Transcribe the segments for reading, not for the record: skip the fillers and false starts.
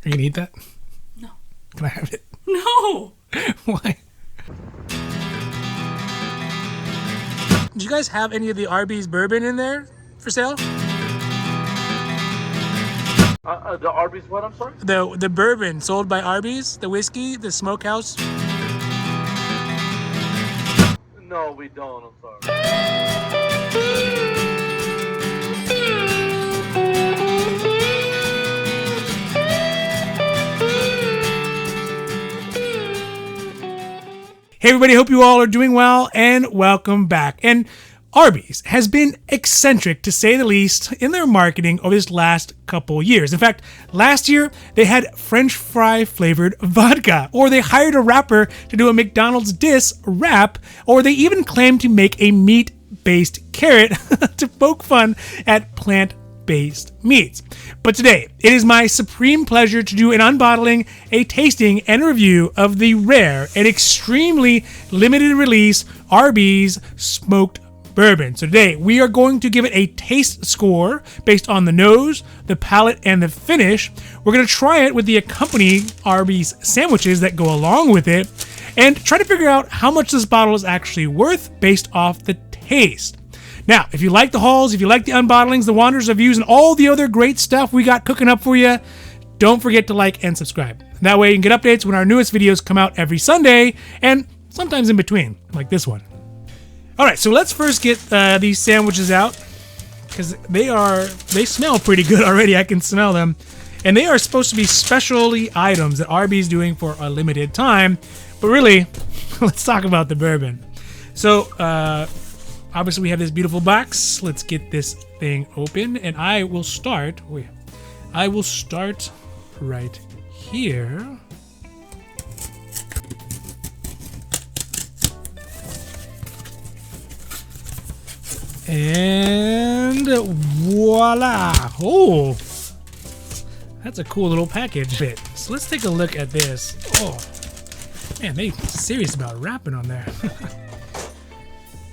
you gonna eat that? No. Can I have it? No. Why? Do you guys have any of the Arby's bourbon in there for sale? The Arby's what, I'm sorry? The bourbon sold by Arby's, the whiskey, the smokehouse. No, we don't, I'm sorry. Hey everybody, hope you all are doing well and welcome back. And Arby's has been eccentric to say the least in their marketing over this last couple years. In fact, last year they had French fry flavored vodka, or they hired a rapper to do a McDonald's diss rap, or they even claimed to make a meat-based carrot to poke fun at plant-based meats. But today, it is my supreme pleasure to do an unbottling, a tasting, and a review of the rare and extremely limited release Arby's Smoked Bourbon. So today, we are going to give it a taste score based on the nose, the palate, and the finish. We're going to try it with the accompanying Arby's sandwiches that go along with it, and try to figure out how much this bottle is actually worth based off the taste. Now, if you like the hauls, if you like the unbottlings, the wanders, reviews, and all the other great stuff we got cooking up for you, don't forget to like and subscribe. That way you can get updates when our newest videos come out every Sunday, and sometimes in between, like this one. All right, so let's first get these sandwiches out, because they smell pretty good already. I can smell them. And they are supposed to be specialty items that Arby's doing for a limited time. But really, let's talk about the bourbon. So, obviously, we have this beautiful box. Let's get this thing open, and I will start right here. And voila! Oh, that's a cool little package. So let's take a look at this. Oh, man, they serious about wrapping on there.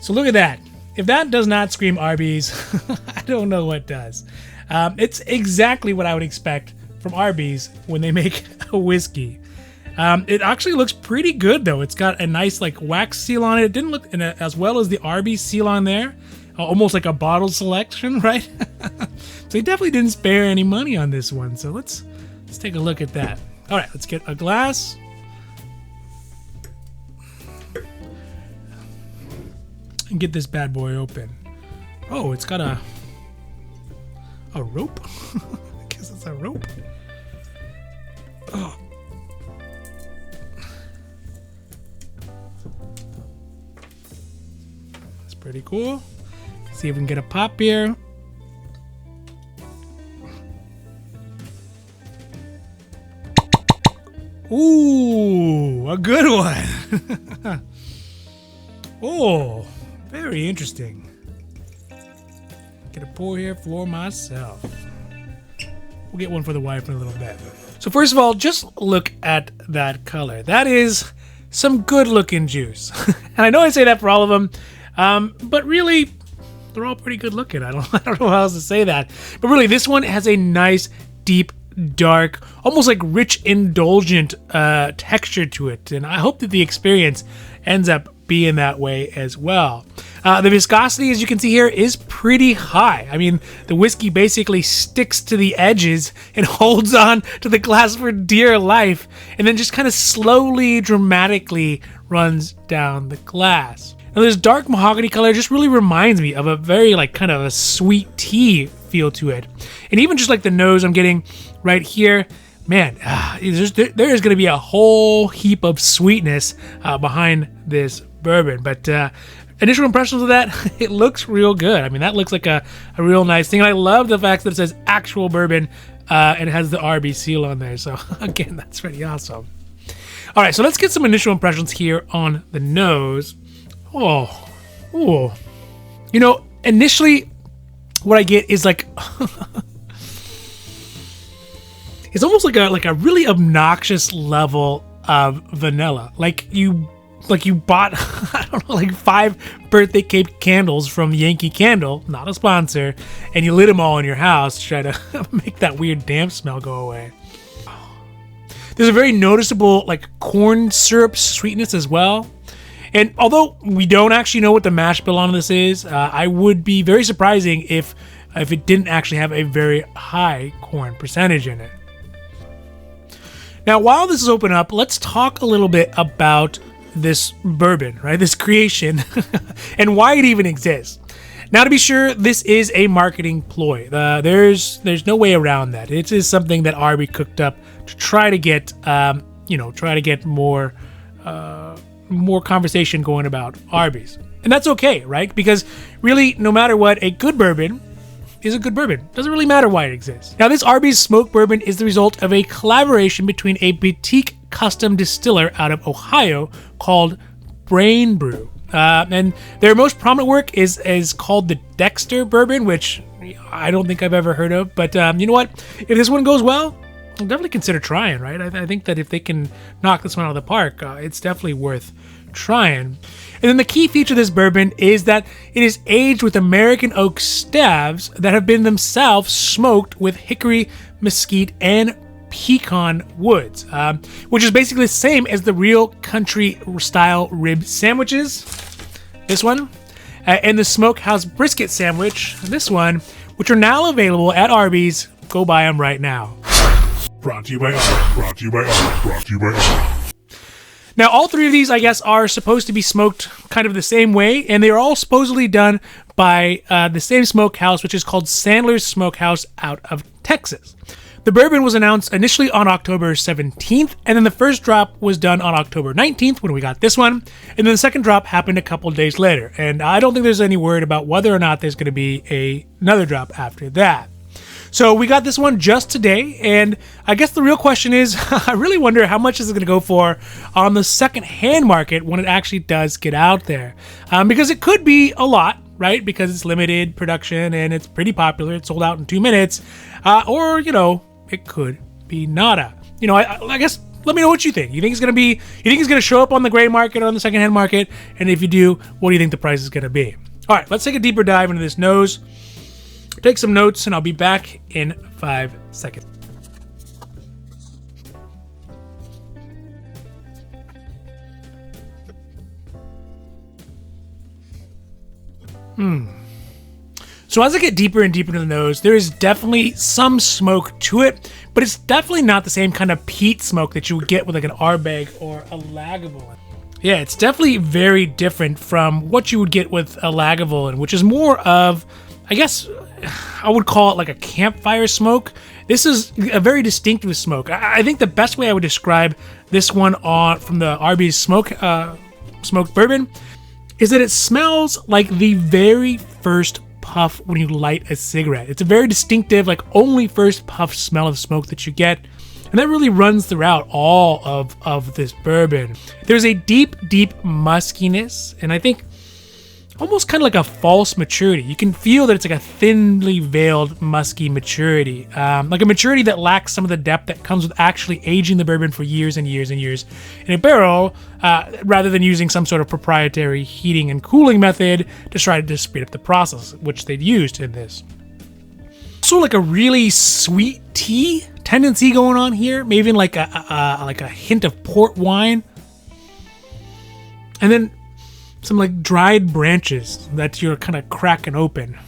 So look at that. If that does not scream Arby's, I don't know what does. It's exactly what I would expect from Arby's when they make a whiskey. It actually looks pretty good, though. It's got a nice like wax seal on it. It didn't look as well as the Arby's seal on there. Almost like a bottle selection, right? So they definitely didn't spare any money on this one. So let's take a look at that. All right, let's get a glass. And get this bad boy open. Oh, it's got a rope. I guess it's a rope. Oh. That's pretty cool. See if we can get a pop here. Ooh, a good one. Oh, very interesting. Get a pour here for myself. We'll get one for the wife in a little bit. So first of all, just look at that color. That is some good looking juice. And I know I say that for all of them, but really, they're all pretty good looking. I don't know how else to say that. But really, this one has a nice, deep, dark, almost like rich, indulgent texture to it. And I hope that the experience ends up being that way as well. The viscosity, as you can see here, is pretty high. I mean, the whiskey basically sticks to the edges and holds on to the glass for dear life, and then just kind of slowly, dramatically runs down the glass. Now, this dark mahogany color just really reminds me of a very like kind of a sweet tea feel to it. And even just like the nose I'm getting right here, man, there is going to be a whole heap of sweetness behind this bourbon. But initial impressions of that, it looks real good. I mean, that looks like a real nice thing. And I love the fact that it says actual bourbon and it has the Arby seal on there. So again, that's pretty awesome. All right, so let's get some initial impressions here on the nose. Oh, you know, initially what I get is like it's almost like a really obnoxious level of vanilla. Like you bought I don't know, like 5 birthday cake candles from Yankee Candle, not a sponsor, and you lit them all in your house to try to make that weird damp smell go away. There's a very noticeable like corn syrup sweetness as well. And although we don't actually know what the mash bill on this is, I would be very surprising if it didn't actually have a very high corn percentage in it. Now, while this is open up, let's talk a little bit about this bourbon, right? This creation and why it even exists. Now, to be sure, this is a marketing ploy. There's no way around that. It is something that Arby cooked up to try to get, more conversation going about Arbys. And that's okay, right? Because really, no matter what, a good bourbon is a good bourbon. Doesn't really matter why it exists. Now, this Arby's smoked bourbon is the result of a collaboration between a boutique custom distiller out of Ohio called Brain Brew. And their most prominent work is called the Dexter bourbon, which I don't think I've ever heard of. But you know what? If this one goes well, I'll definitely consider trying, right? I think that if they can knock this one out of the park, it's definitely worth trying. And then the key feature of this bourbon is that it is aged with American oak staves that have been themselves smoked with hickory, mesquite, and pecan woods, which is basically the same as the real country style rib sandwiches, this one, and the smokehouse brisket sandwich, this one, which are now available at Arby's. Go buy them right now. Brought to you by Arby. Brought to you by Arby. Brought to you by Arby. Now, all three of these, I guess, are supposed to be smoked kind of the same way, and they are all supposedly done by the same smokehouse, which is called Sandler's Smokehouse out of Texas. The bourbon was announced initially on October 17th, and then the first drop was done on October 19th when we got this one, and then the second drop happened a couple days later, and I don't think there's any word about whether or not there's going to be another drop after that. So we got this one just today, and I guess the real question is, I really wonder how much is it going to go for on the second-hand market when it actually does get out there. Because it could be a lot, right? Because it's limited production and it's pretty popular. It's sold out in 2 minutes. Or, it could be nada. I guess let me know what you think. You think it's going to show up on the gray market or on the second-hand market? And if you do, what do you think the price is going to be? All right, let's take a deeper dive into this nose. Take some notes, and I'll be back in 5 seconds. So as I get deeper and deeper into the nose, there is definitely some smoke to it, but it's definitely not the same kind of peat smoke that you would get with like an Arbeg or a Lagavulin. Yeah, it's definitely very different from what you would get with a Lagavulin, which is more of, I guess I would call it like a campfire smoke. This is a very distinctive smoke. I think the best way I would describe this one from the Arby's smoked bourbon is that it smells like the very first puff when you light a cigarette. It's a very distinctive, like only first puff smell of smoke that you get. And that really runs throughout all of this bourbon. There's a deep, deep muskiness, and I think almost kind of like a false maturity. You can feel that it's like a thinly veiled musky maturity, like a maturity that lacks some of the depth that comes with actually aging the bourbon for years and years and years in a barrel, rather than using some sort of proprietary heating and cooling method to try to speed up the process, which they've used in this. Also, like a really sweet tea tendency going on here, maybe even like a hint of port wine, and then some like dried branches that you're kind of cracking open.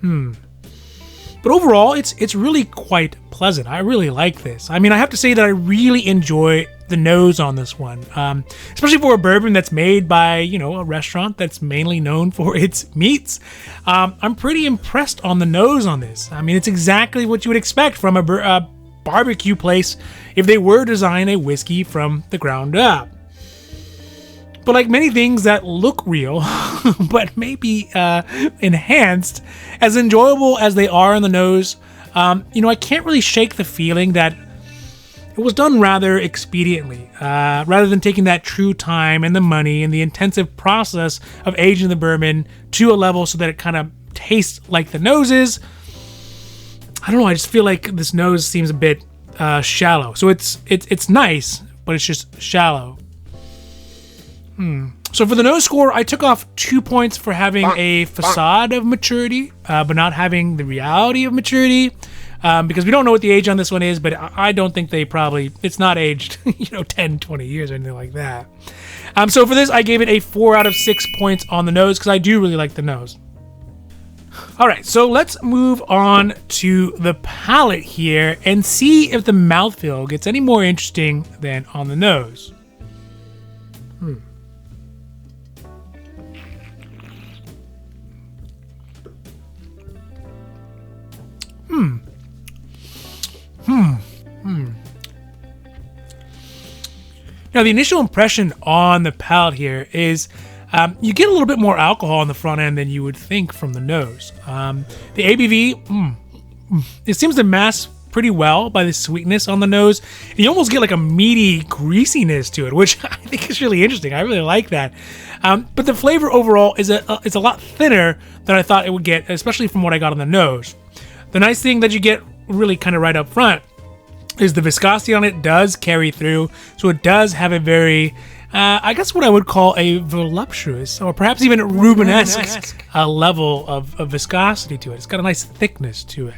But overall, it's really quite pleasant. I really like this. I mean, I have to say that I really enjoy the nose on this one, especially for a bourbon that's made by a restaurant that's mainly known for its meats. I'm pretty impressed on the nose on this. I mean, it's exactly what you would expect from a barbecue place if they were designing a whiskey from the ground up. But like many things that look real, but maybe enhanced, as enjoyable as they are on the nose, I can't really shake the feeling that it was done rather expediently, rather than taking that true time and the money and the intensive process of aging the bourbon to a level so that it kind of tastes like the noses. I don't know. I just feel like this nose seems a bit shallow. So it's nice, but it's just shallow. So for the nose score, I took off 2 points for having a facade of maturity, but not having the reality of maturity. because we don't know what the age on this one is, but I don't think it's not aged, 10, 20 years or anything like that. So for this, I gave it a 4 out of 6 points on the nose because I do really like the nose. All right, so let's move on to the palate here and see if the mouthfeel gets any more interesting than on the nose. Now, the initial impression on the palate here is you get a little bit more alcohol on the front end than you would think from the nose. The ABV, it seems to mask pretty well by the sweetness on the nose. And you almost get like a meaty greasiness to it, which I think is really interesting. I really like that. But the flavor overall is it's a lot thinner than I thought it would get, especially from what I got on the nose. The nice thing that you get really kind of right up front is the viscosity on it does carry through. So it does have a very, I guess what I would call a voluptuous or perhaps even Rubenesque level of viscosity to it. It's got a nice thickness to it.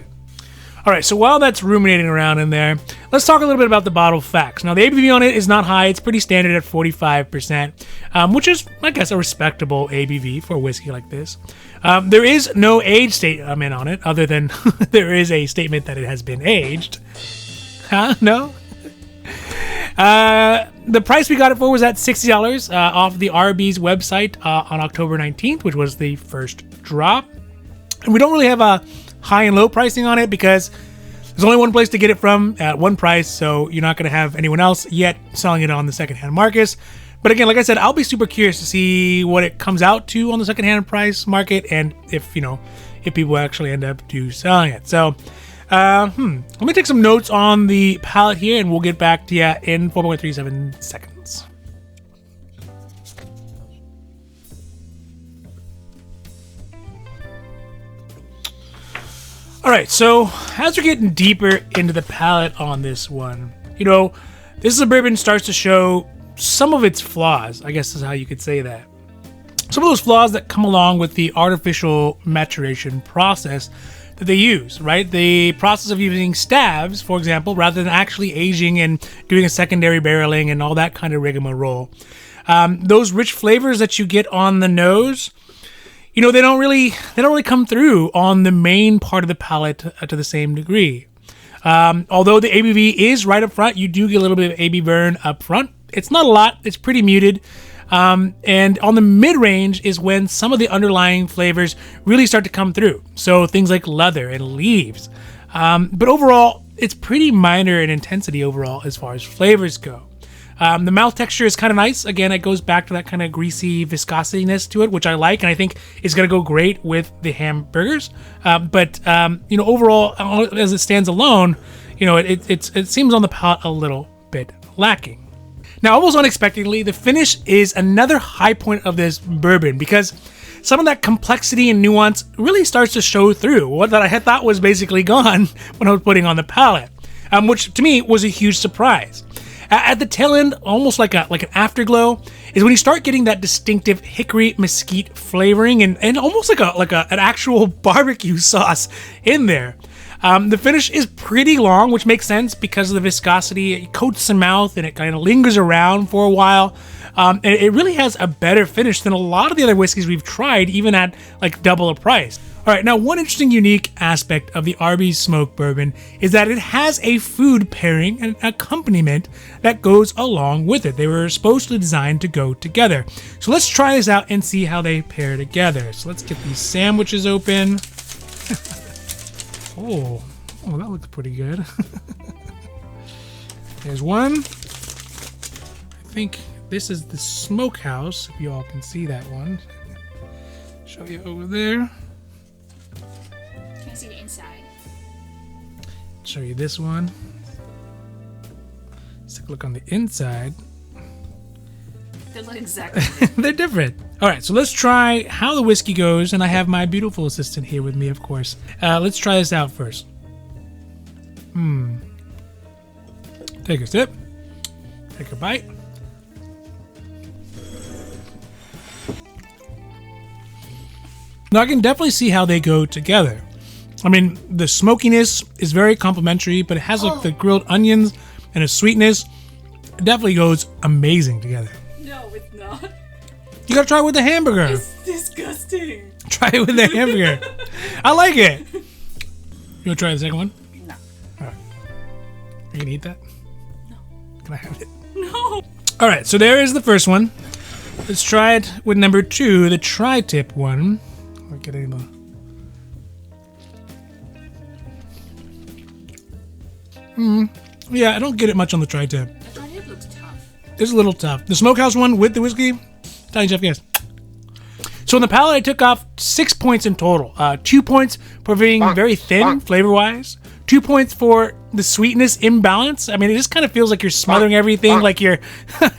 All right, so while that's ruminating around in there, let's talk a little bit about the bottle facts. Now, the ABV on it is not high. It's pretty standard at 45%, which is, I guess, a respectable ABV for a whiskey like this. There is no age statement on it, other than there is a statement that it has been aged. Huh? No? The price we got it for was at $60 off the Arbys website on October 19th, which was the first drop. And we don't really have a high and low pricing on it because there's only one place to get it from at one price, so you're not going to have anyone else yet selling it on the secondhand markets. But again, like I said, I'll be super curious to see what it comes out to on the secondhand price market and if people actually end up selling it. So let me take some notes on the palate here and we'll get back to you in 4.37 seconds. All right, so as we're getting deeper into the palate on this one, this is a bourbon starts to show some of its flaws. I guess is how you could say that. Some of those flaws that come along with the artificial maturation process that they use, right? The process of using staves, for example, rather than actually aging and doing a secondary barreling and all that kind of rigmarole. Those rich flavors that you get on the nose, they don't really come through on the main part of the palate to the same degree. Although the ABV is right up front, you do get a little bit of AB burn up front. It's not a lot. It's pretty muted. And on the mid-range is when some of the underlying flavors really start to come through. So things like leather and leaves. But overall, it's pretty minor in intensity overall as far as flavors go. The mouth texture is kind of nice. Again, it goes back to that kind of greasy viscosityness to it, which I like, and I think is going to go great with the hamburgers. But overall, as it stands alone, it seems on the palate a little bit lacking. Now, almost unexpectedly, the finish is another high point of this bourbon because some of that complexity and nuance really starts to show through. What that I had thought was basically gone when I was putting on the palate, which to me was a huge surprise. At the tail end, almost like an afterglow, is when you start getting that distinctive hickory mesquite flavoring and almost like an actual barbecue sauce in there. The finish is pretty long, which makes sense because of the viscosity. It coats the mouth and it kind of lingers around for a while. And it really has a better finish than a lot of the other whiskeys we've tried, even at like double the price. All right, now one interesting unique aspect of the Arby's smoked bourbon is that it has a food pairing and accompaniment that goes along with it. They were supposedly designed to go together. So let's try this out and see how they pair together. So let's get these sandwiches open. Oh, that looks pretty good. There's one. I think this is the smokehouse, if you all can see that one. Show you over there. Can I see the inside? Show you this one. Let's take a look on the inside. They look exactly different. They're different. All right, so let's try how the whiskey goes, and I have my beautiful assistant here with me, of course. Let's try this out first. Take a sip. Take a bite. Now, I can definitely see how they go together. I mean, the smokiness is very complimentary, but it has like the grilled onions and a sweetness. It definitely goes amazing together. No, it's not. You gotta try it with the hamburger. It's disgusting. Try it with the hamburger. I like it. You wanna try the second one? No. Alright. You gonna eat that? No. Can I have it? No. Alright, so there is the first one. Let's try it with number 2, the tri-tip one. I'll get it. Yeah, I don't get it much on the tri-tip. The tri-tip looks tough. It's a little tough. The smokehouse one with the whiskey, Italian chef guess. So in the palate, I took off 6 points in total. 2 points for being very thin flavor-wise. 2 points for the sweetness imbalance. I mean, it just kind of feels like you're smothering everything, like you're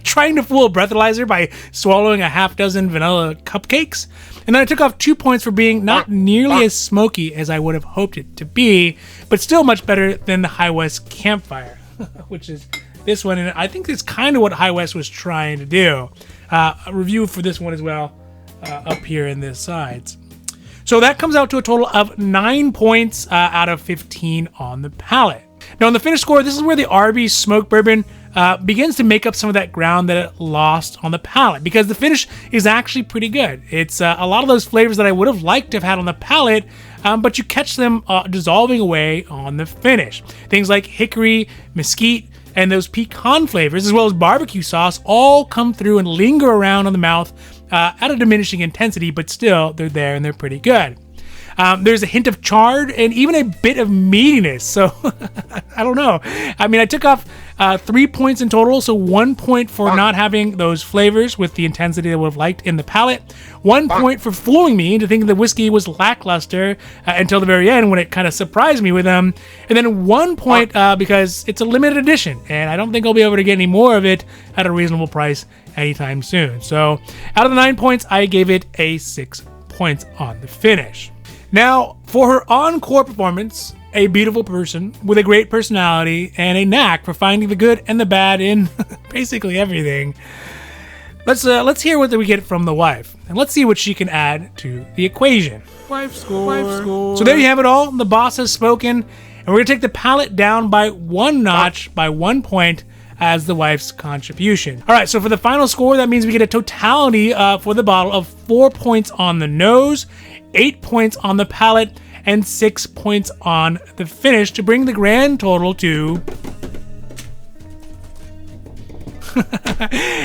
trying to fool a breathalyzer by swallowing a half dozen vanilla cupcakes. And then I took off 2 points for being not nearly as smoky as I would have hoped it to be, but still much better than the High West Campfire, which is this one. And I think it's kind of what High West was trying to do. A review for this one as well, up here in the sides. So that comes out to a total of 9 points out of 15 on the palate. Now on the finish score, this is where the Arby's Smoked Bourbon begins to make up some of that ground that it lost on the palate, because the finish is actually pretty good. It's a lot of those flavors that I would have liked to have had on the palate, but you catch them dissolving away on the finish. Things like hickory, mesquite, and those pecan flavors, as well as barbecue sauce, all come through and linger around on the mouth at a diminishing intensity, but still, they're there and they're pretty good. There's a hint of charred and even a bit of meatiness, so I don't know. I mean, I took off 3 points in total, so 1 point for not having those flavors with the intensity I would have liked in the palate. 1 point for fooling me into thinking the whiskey was lackluster until the very end when it kind of surprised me with them. And then 1 point because it's a limited edition, and I don't think I'll be able to get any more of it at a reasonable price anytime soon. So out of the 9 points, I gave it a 6 points on the finish. Now, for her encore performance, a beautiful person with a great personality and a knack for finding the good and the bad in basically everything, let's hear what we get from the wife, and let's see what she can add to the equation. Wife score. So there you have it all. The boss has spoken, and we're gonna take the palate down by 1 notch, by 1 point, as the wife's contribution. All right, so for the final score, that means we get a totality for the bottle of 4 points on the nose, 8 points on the palate, and 6 points on the finish to bring the grand total to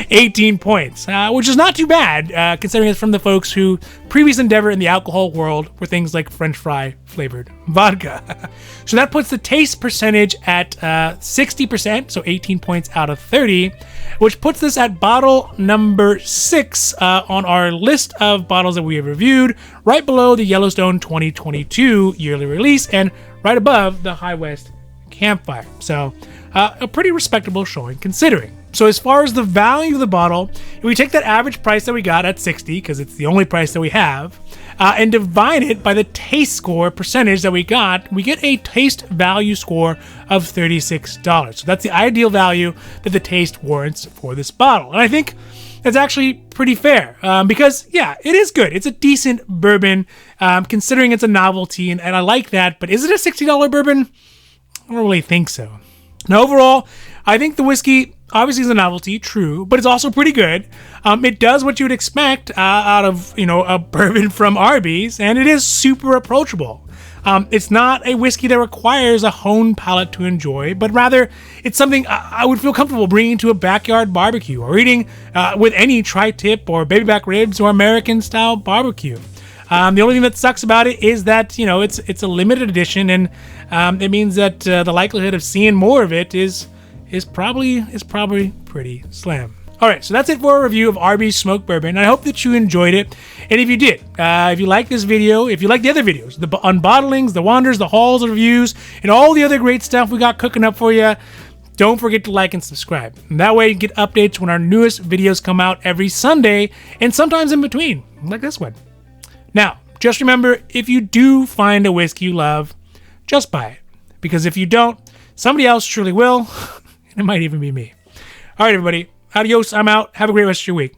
18 points, which is not too bad, considering it's from the folks who previous endeavor in the alcohol world were things like French fry flavored vodka. So that puts the taste percentage at 60%, so 18 points out of 30, which puts this at bottle number 6 on our list of bottles that we have reviewed, right below the Yellowstone 2022 yearly release and right above the High West Campfire. So a pretty respectable showing considering. So as far as the value of the bottle, if we take that average price that we got at 60, because it's the only price that we have, and divide it by the taste score percentage that we get a taste value score of $36. So that's the ideal value that the taste warrants for this bottle. And I think that's actually pretty fair, because yeah, it is good. It's a decent bourbon, considering it's a novelty, and I like that. But is it a $60 bourbon? I don't really think so. Now overall, I think the whiskey obviously is a novelty, true, but it's also pretty good. It does what you would expect out of, a bourbon from Arbys, and it is super approachable. It's not a whiskey that requires a honed palate to enjoy, but rather it's something I would feel comfortable bringing to a backyard barbecue or eating with any tri-tip or baby back ribs or American-style barbecue. The only thing that sucks about it is that, it's a limited edition, and it means that the likelihood of seeing more of it is probably pretty slim. All right, so that's it for a review of Arby's Smoked Bourbon. I hope that you enjoyed it, and if you did, if you like this video, if you like the other videos, the unbottlings, the wanders, the hauls, the reviews, and all the other great stuff we got cooking up for you, don't forget to like and subscribe. And that way you get updates when our newest videos come out every Sunday, and sometimes in between, like this one. Now, just remember, if you do find a whiskey you love, just buy it. Because if you don't, somebody else truly will. It might even be me. All right, everybody. Adios. I'm out. Have a great rest of your week.